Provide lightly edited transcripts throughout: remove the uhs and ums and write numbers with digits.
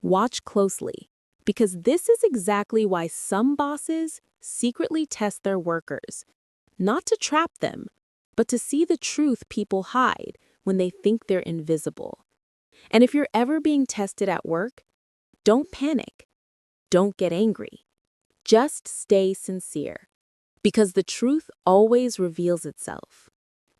Watch closely, because this is exactly why some bosses secretly test their workers, not to trap them, but to see the truth people hide when they think they're invisible. And if you're ever being tested at work, don't panic. Don't get angry. Just stay sincere, because the truth always reveals itself.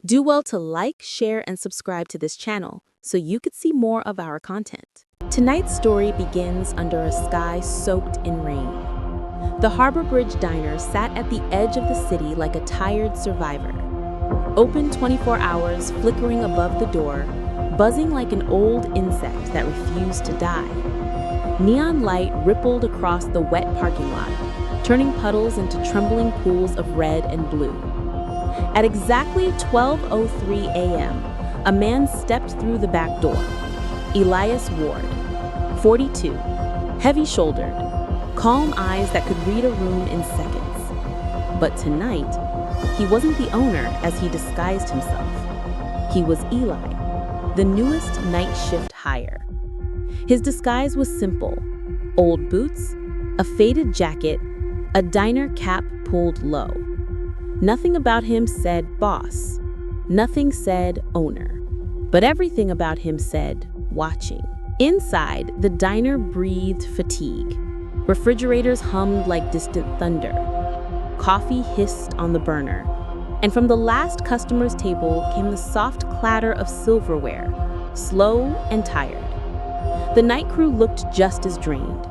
Do well to like, share, and subscribe to this channel so you could see more of our content. Tonight's story begins under a sky soaked in rain. The Harbor Bridge Diner sat at the edge of the city like a tired survivor. Open 24 hours, flickering above the door, buzzing like an old insect that refused to die. Neon light rippled across the wet parking lot, turning puddles into trembling pools of red and blue. At exactly 12:03 a.m., a man stepped through the back door. Elias Ward, 42, heavy-shouldered, calm eyes that could read a room in seconds. But tonight, he wasn't the owner as he disguised himself. He was Eli, the newest night shift hire. His disguise was simple: old boots, a faded jacket, a diner cap pulled low. Nothing about him said boss. Nothing said owner. But everything about him said watching. Inside, the diner breathed fatigue. Refrigerators hummed like distant thunder. Coffee hissed on the burner. And from the last customer's table came the soft clatter of silverware, slow and tired. The night crew looked just as drained.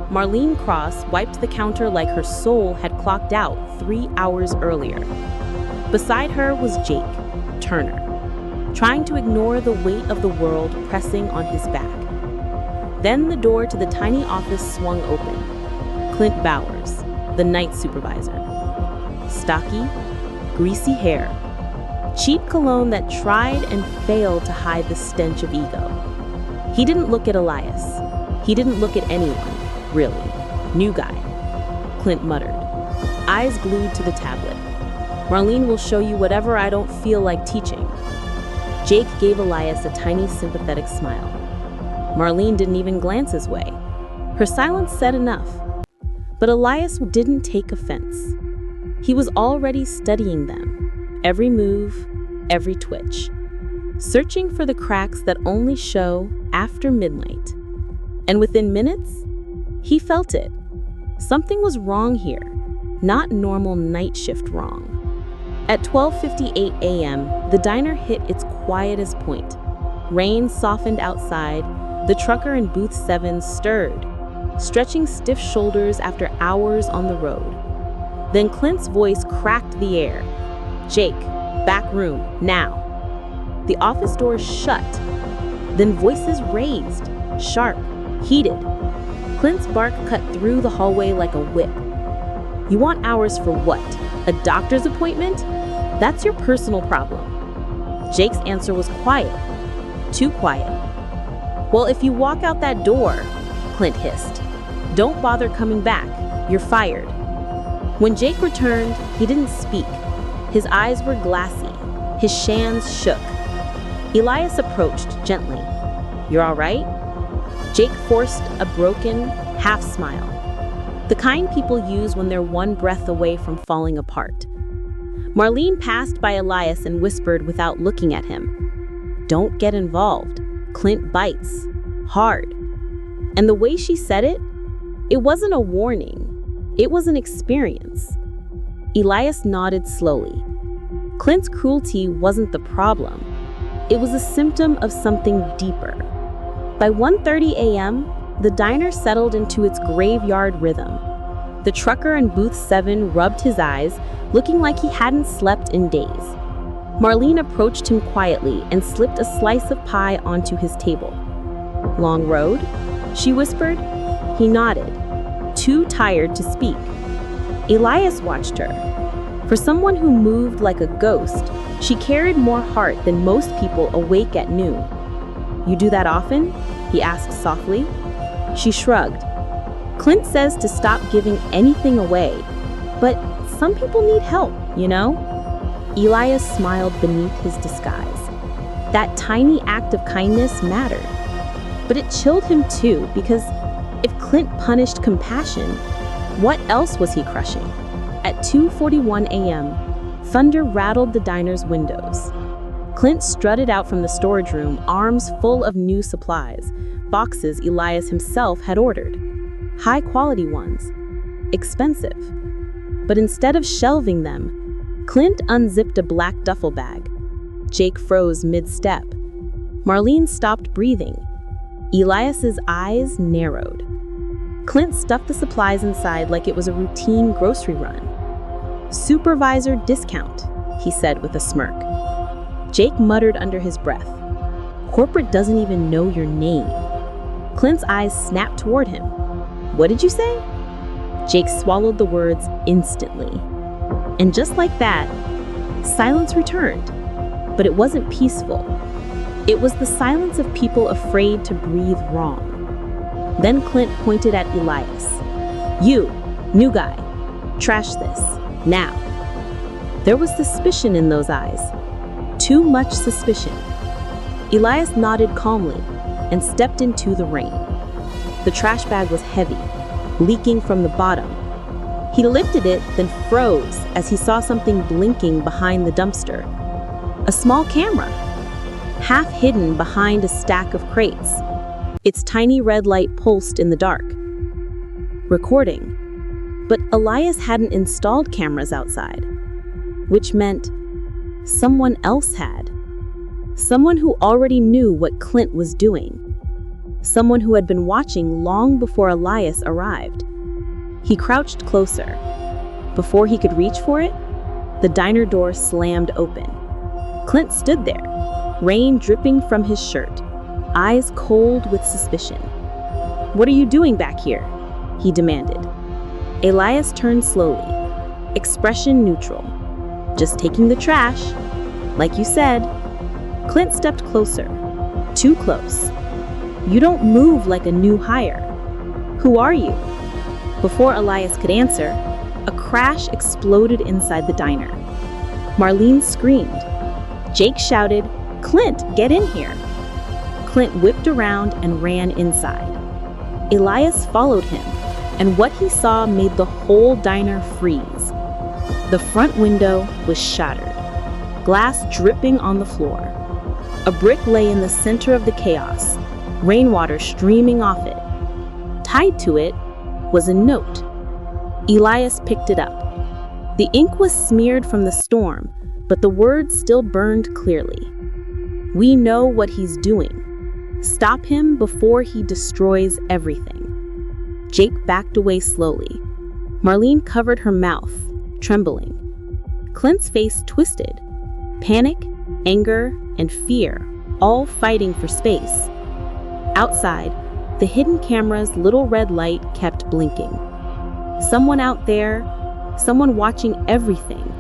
Marlene Cross wiped the counter like her soul had clocked out 3 hours earlier. Beside her was Jake Turner, trying to ignore the weight of the world pressing on his back. Then the door to the tiny office swung open. Clint Bowers, the night supervisor. Stocky, greasy hair, cheap cologne that tried and failed to hide the stench of ego. He didn't look at Elias. He didn't look at anyone, really. New guy, Clint muttered, eyes glued to the tablet. Marlene will show you whatever I don't feel like teaching. Jake gave Elias a tiny sympathetic smile. Marlene didn't even glance his way. Her silence said enough. But Elias didn't take offense. He was already studying them, every move, every twitch, searching for the cracks that only show after midnight. And within minutes, he felt it. Something was wrong here, not normal night shift wrong. At 12:58 a.m., the diner hit its quietest point. Rain softened outside. The trucker in booth 7 stirred, stretching stiff shoulders after hours on the road. Then Clint's voice cracked the air. Jake, back room, now. The office door shut. Then voices raised, sharp, heated. Clint's bark cut through the hallway like a whip. You want hours for what? A doctor's appointment? That's your personal problem. Jake's answer was quiet. Too quiet. Well, if you walk out that door, Clint hissed, don't bother coming back. You're fired. When Jake returned, he didn't speak. His eyes were glassy. His shans shook. Elias approached gently. You're all right? Jake forced a broken, half smile. The kind people use when they're one breath away from falling apart. Marlene passed by Elias and whispered without looking at him, don't get involved. Clint bites. Hard. And the way she said it, it wasn't a warning. It was an experience. Elias nodded slowly. Clint's cruelty wasn't the problem. It was a symptom of something deeper. By 1:30 a.m., the diner settled into its graveyard rhythm. The trucker in booth 7 rubbed his eyes, looking like he hadn't slept in days. Marlene approached him quietly and slipped a slice of pie onto his table. Long road? She whispered. He nodded, too tired to speak. Elias watched her. For someone who moved like a ghost, she carried more heart than most people awake at noon. You do that often? He asked softly. She shrugged. Clint says to stop giving anything away, but some people need help, you know? Elias smiled beneath his disguise. That tiny act of kindness mattered. But it chilled him too, because if Clint punished compassion, what else was he crushing? At 2:41 a.m., thunder rattled the diner's windows. Clint strutted out from the storage room, arms full of new supplies, boxes Elias himself had ordered. High-quality ones. Expensive. But instead of shelving them, Clint unzipped a black duffel bag. Jake froze mid-step. Marlene stopped breathing. Elias's eyes narrowed. Clint stuffed the supplies inside like it was a routine grocery run. "Supervisor discount," he said with a smirk. Jake muttered under his breath. "Corporate doesn't even know your name." Clint's eyes snapped toward him. "What did you say?" Jake swallowed the words instantly. And just like that, silence returned. But it wasn't peaceful. It was the silence of people afraid to breathe wrong. Then Clint pointed at Elias. "You, new guy, trash this, now." There was suspicion in those eyes. Too much suspicion. Elias nodded calmly and stepped into the rain. The trash bag was heavy, leaking from the bottom. He lifted it, then froze as he saw something blinking behind the dumpster. A small camera, half hidden behind a stack of crates. Its tiny red light pulsed in the dark. Recording. But Elias hadn't installed cameras outside, which meant someone else had. Someone who already knew what Clint was doing. Someone who had been watching long before Elias arrived. He crouched closer. Before he could reach for it, the diner door slammed open. Clint stood there, rain dripping from his shirt, eyes cold with suspicion. "What are you doing back here?" he demanded. Elias turned slowly, expression neutral. "Just taking the trash, like you said." Clint stepped closer, too close. "You don't move like a new hire. Who are you?" Before Elias could answer, a crash exploded inside the diner. Marlene screamed. Jake shouted, "Clint, get in here!" Clint whipped around and ran inside. Elias followed him, and what he saw made the whole diner freeze. The front window was shattered, glass dripping on the floor. A brick lay in the center of the chaos, rainwater streaming off it. Tied to it was a note. Elias picked it up. The ink was smeared from the storm, but the words still burned clearly. "We know what he's doing. Stop him before he destroys everything." Jake backed away slowly. Marlene covered her mouth, trembling. Clint's face twisted. Panic, anger, and fear, all fighting for space. Outside, the hidden camera's little red light kept blinking. Someone out there, someone watching everything,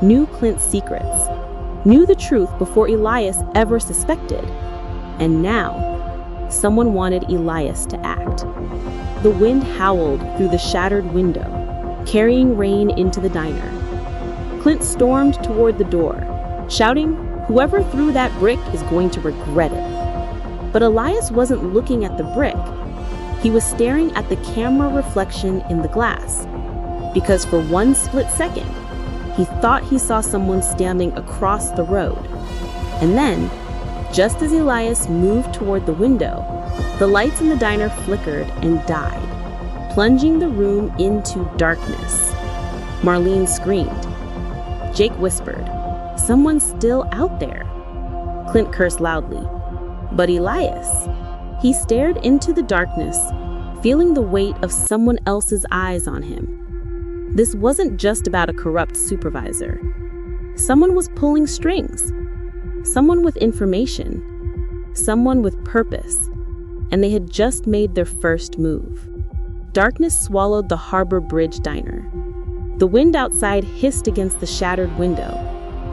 knew Clint's secrets, knew the truth before Elias ever suspected. And now, someone wanted Elias to act. The wind howled through the shattered window, carrying rain into the diner. Clint stormed toward the door, shouting, "Whoever threw that brick is going to regret it." But Elias wasn't looking at the brick. He was staring at the camera reflection in the glass. Because for one split second, he thought he saw someone standing across the road. And then, just as Elias moved toward the window, the lights in the diner flickered and died, plunging the room into darkness. Marlene screamed. Jake whispered, "Someone's still out there." Clint cursed loudly. But Elias, he stared into the darkness, feeling the weight of someone else's eyes on him. This wasn't just about a corrupt supervisor. Someone was pulling strings. Someone with information. Someone with purpose. And they had just made their first move. Darkness swallowed the Harbor Bridge diner. The wind outside hissed against the shattered window,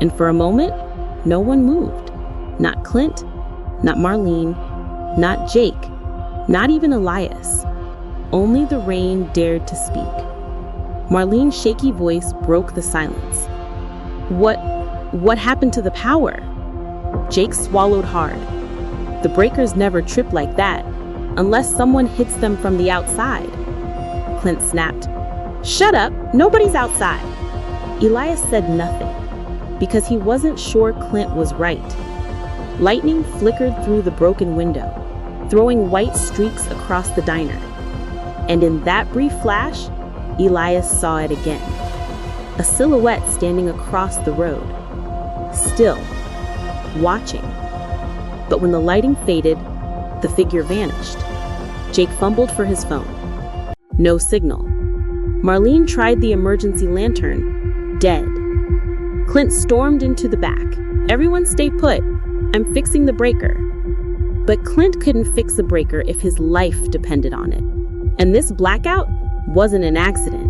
and for a moment, no one moved. Not Clint, not Marlene, not Jake, not even Elias. Only the rain dared to speak. Marlene's shaky voice broke the silence. What happened to the power?" Jake swallowed hard. The breakers never trip like that, unless someone hits them from the outside. Clint snapped. Shut up, nobody's outside. Elias said nothing, because he wasn't sure Clint was right. Lightning flickered through the broken window, throwing white streaks across the diner. And in that brief flash, Elias saw it again. A silhouette standing across the road. Still, watching. But when the lighting faded, the figure vanished. Jake fumbled for his phone. No signal. Marlene tried the emergency lantern. Dead. Clint stormed into the back. Everyone stay put. I'm fixing the breaker. But Clint couldn't fix the breaker if his life depended on it. And this blackout wasn't an accident.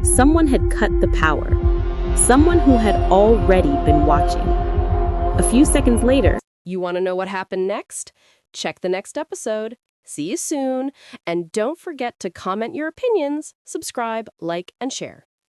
Someone had cut the power. Someone who had already been watching. A few seconds later, You want to know what happened next? Check the next episode. See you soon. And don't forget to comment your opinions, subscribe, like, and share.